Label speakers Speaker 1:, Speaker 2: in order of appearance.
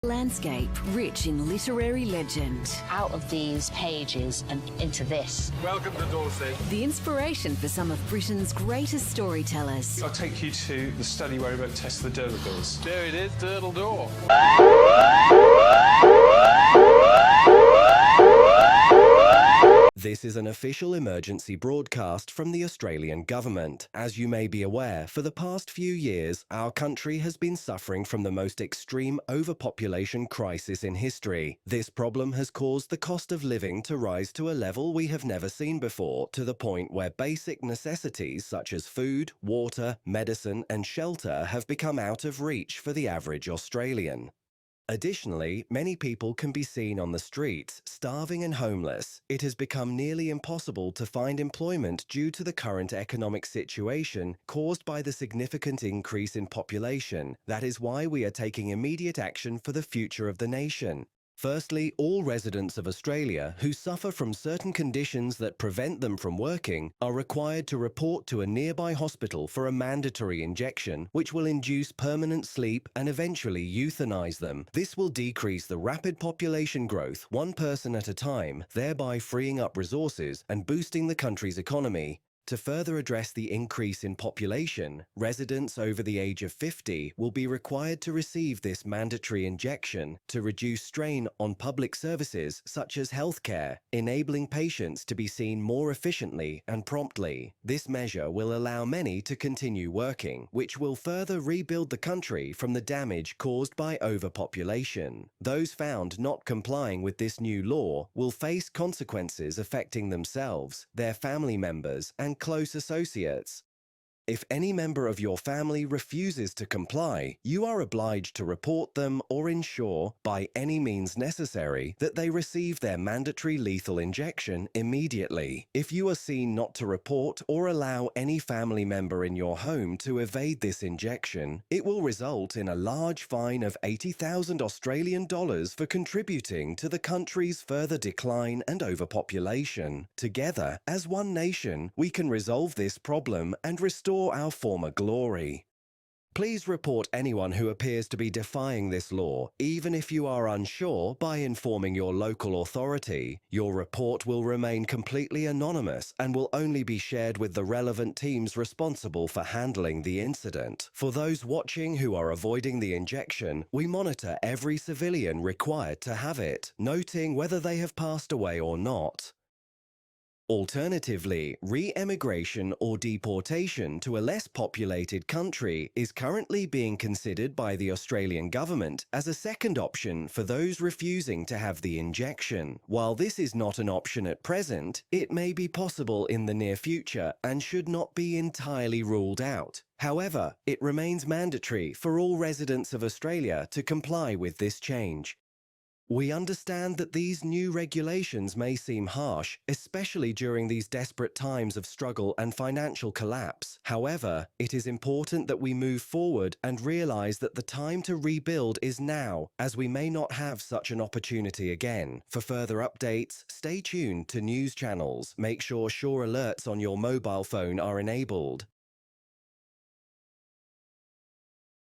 Speaker 1: Landscape rich in literary legend.
Speaker 2: Out of these pages and into this.
Speaker 3: Welcome to Dorset.
Speaker 1: The inspiration for some of Britain's greatest storytellers.
Speaker 3: I'll take you to the study where he wrote Test of the Duracles. There it is, Turtle Door.
Speaker 4: This is an official emergency broadcast from the Australian government. As you may be aware, for the past few years, our country has been suffering from the most extreme overpopulation crisis in history. This problem has caused the cost of living to rise to a level we have never seen before, to the point where basic necessities such as food, water, medicine, and shelter have become out of reach for the average Australian. Additionally, many people can be seen on the streets, starving and homeless. It has become nearly impossible to find employment due to the current economic situation caused by the significant increase in population. That is why we are taking immediate action for the future of the nation. Firstly, all residents of Australia who suffer from certain conditions that prevent them from working are required to report to a nearby hospital for a mandatory injection, which will induce permanent sleep and eventually euthanize them. This will decrease the rapid population growth one person at a time, thereby freeing up resources and boosting the country's economy. To further address the increase in population, residents over the age of 50 will be required to receive this mandatory injection to reduce strain on public services such as healthcare, enabling patients to be seen more efficiently and promptly. This measure will allow many to continue working, which will further rebuild the country from the damage caused by overpopulation. Those found not complying with this new law will face consequences affecting themselves, their family members, and close associates. If any member of your family refuses to comply, you are obliged to report them or ensure, by any means necessary, that they receive their mandatory lethal injection immediately. If you are seen not to report or allow any family member in your home to evade this injection, it will result in a large fine of 80,000 Australian dollars for contributing to the country's further decline and overpopulation. Together, as one nation, we can resolve this problem and restore our former glory. Please report anyone who appears to be defying this law, even if you are unsure, by informing your local authority. Your report will remain completely anonymous and will only be shared with the relevant teams responsible for handling the incident. For those watching who are avoiding the injection, we monitor every civilian required to have it, noting whether they have passed away or not. Alternatively, re-emigration or deportation to a less populated country is currently being considered by the Australian government as a second option for those refusing to have the injection. While this is not an option at present, it may be possible in the near future and should not be entirely ruled out. However, it remains mandatory for all residents of Australia to comply with this change. We understand that these new regulations may seem harsh, especially during these desperate times of struggle and financial collapse. However, it is important that we move forward and realize that the time to rebuild is now, as we may not have such an opportunity again. For further updates, stay tuned to news channels. Make sure alerts on your mobile phone are enabled.